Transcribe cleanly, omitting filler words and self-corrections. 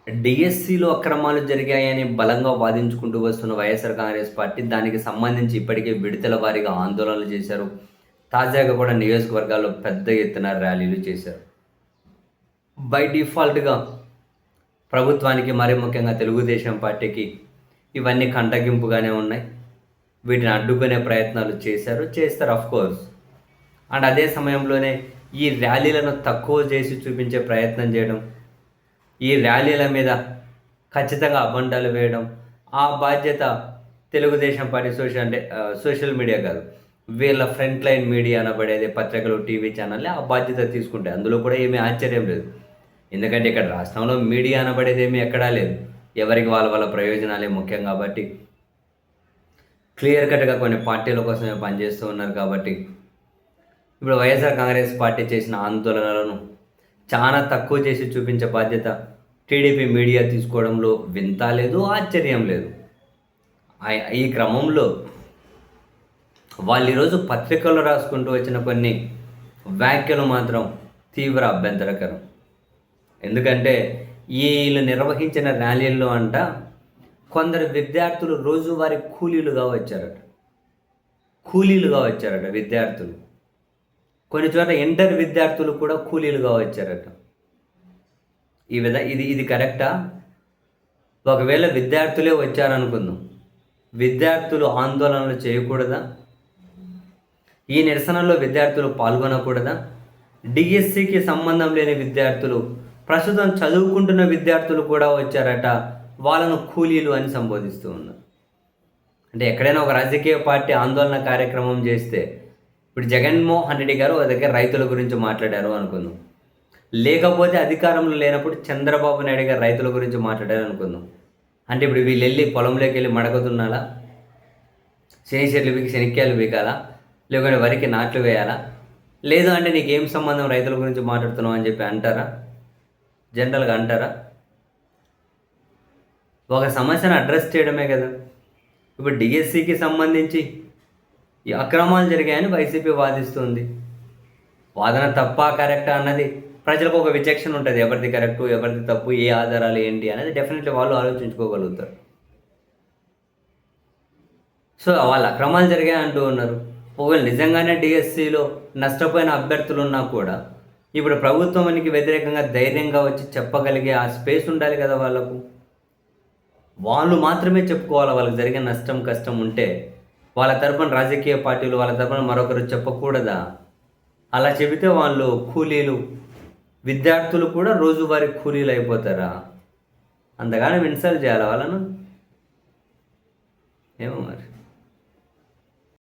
డిఎస్సిలో అక్రమాలు జరిగాయని బలంగా వాదించుకుంటూ వస్తున్న వైఎస్ఆర్ కాంగ్రెస్ పార్టీ దానికి సంబంధించి ఇప్పటికే విడతల వారీగా ఆందోళనలు చేశారు. తాజాగా కూడా నియోజకవర్గాల్లో పెద్ద ఎత్తున ర్యాలీలు చేశారు. బై డిఫాల్ట్‌గా ప్రభుత్వానికి మరీ ముఖ్యంగా తెలుగుదేశం పార్టీకి ఇవన్నీ కంటగింపుగానే ఉన్నాయి. వీటిని అడ్డుకునే ప్రయత్నాలు చేశారు. చేస్తారు ఆఫ్‌కోర్స్. అండ్ అదే సమయంలోనే ఈ ర్యాలీలను తక్కువ చేసి చూపించే ప్రయత్నం చేయడం, ఈ ర్యాలీల మీద ఖచ్చితంగా అబండాలు వేయడం, ఆ బాధ్యత తెలుగుదేశం పార్టీ సోషల్ మీడియా కాదు. వీళ్ళ ఫ్రంట్ లైన్ మీడియా అనబడేది పత్రికలు, టీవీ ఛానళ్ళే ఆ బాధ్యత తీసుకుంటాయి. అందులో కూడా ఏమీ ఆశ్చర్యం లేదు. ఎందుకంటే ఇక్కడ రాష్ట్రంలో మీడియా అనబడేది ఏమీ ఎక్కడా లేదు. ఎవరికి వాళ్ళ వాళ్ళ ప్రయోజనాలే ముఖ్యం కాబట్టి క్లియర్ కట్‌గా కొన్ని పార్టీల కోసమే పనిచేస్తూ ఉన్నారు కాబట్టి ఇప్పుడు వైఎస్ఆర్ కాంగ్రెస్ పార్టీ చేసిన ఆందోళనలను చాలా తక్కువ చేసి చూపించే బాధ్యత టీడీపీ మీడియా తీసుకోవడంలో వింత లేదు, ఆశ్చర్యం లేదు. ఈ క్రమంలో వాళ్ళు ఈరోజు పత్రికల్లో రాసుకుంటూ వచ్చిన కొన్ని వ్యాఖ్యలు మాత్రం తీవ్ర అభ్యంతరకరం. ఎందుకంటే వీళ్ళు నిర్వహించిన ర్యాలీల్లో కొందరు విద్యార్థులు రోజువారీ కూలీలుగా వచ్చారట విద్యార్థులు. కొన్ని చోట్ల ఇంటర్ విద్యార్థులు కూడా కూలీలుగా వచ్చారట. ఇది కరెక్టా? ఒకవేళ విద్యార్థులే వచ్చారనుకుందాం, విద్యార్థులు ఆందోళనలు చేయకూడదా? ఈ నిరసనలో విద్యార్థులు పాల్గొనకూడదా? డిఎస్సికి సంబంధం లేని విద్యార్థులు, ప్రస్తుతం చదువుకుంటున్న విద్యార్థులు కూడా వచ్చారట. వాళ్ళను కూలీలు అని సంబోధిస్తూ ఉన్నారు. అంటే ఎక్కడైనా ఒక రాజకీయ పార్టీ ఆందోళన కార్యక్రమం చేస్తే, ఇప్పుడు జగన్మోహన్ రెడ్డి గారు ఒక దగ్గర రైతుల గురించి మాట్లాడారు అనుకుందాం, లేకపోతే అధికారంలో లేనప్పుడు చంద్రబాబు నాయుడు గారు రైతుల గురించి మాట్లాడారు అనుకుందాం. అంటే ఇప్పుడు వీళ్ళు వెళ్ళి పొలంలోకి వెళ్ళి మడకతున్నారా? శని చెట్లు పీకి శనిక్కాయలు పీకాలా? లేకుంటే వరికి నాట్లు వేయాలా? లేదు అంటే నీకేం సంబంధం రైతుల గురించి మాట్లాడుతున్నావు అని చెప్పి అంటారా? జనరల్గా అంటారా? ఒక సమస్యను అడ్రస్ చేయడమే కదా. ఇప్పుడు డిఎస్సికి సంబంధించి ఈ అక్రమాలు జరిగాయని వైసీపీ వాదిస్తుంది. వాదన తప్పా కరెక్టా అన్నది ప్రజలకు ఒక విచక్షణ ఉంటుంది. ఎవరిది కరెక్టు, ఎవరిది తప్పు, ఏ ఆధారాలు ఏంటి అనేది డెఫినెట్లీ వాళ్ళు ఆలోచించుకోగలుగుతారు. సో వాళ్ళు అక్రమాలు జరిగాయి అంటూ ఉన్నారు. ఒకవేళ నిజంగానే డిఎస్సిలో నష్టపోయిన అభ్యర్థులు ఉన్నా కూడా ఇప్పుడు ప్రభుత్వానికి వ్యతిరేకంగా ధైర్యంగా వచ్చి చెప్పగలిగే ఆ స్పేస్ ఉండాలి కదా వాళ్ళకు. వాళ్ళు మాత్రమే చెప్పుకోవాలి వాళ్ళకి జరిగిన నష్టం, కష్టం ఉంటే. వాళ్ళ తరపున రాజకీయ పార్టీలు, వాళ్ళ తరపున మరొకరు చెప్పకూడదా? అలా చెబితే వాళ్ళు కూలీలు, విద్యార్థులు కూడా రోజువారీ కూలీలు అయిపోతారా? అంతగానో ఇన్సల్ట్ చేయాలా వాళ్ళను? ఏమో మరి.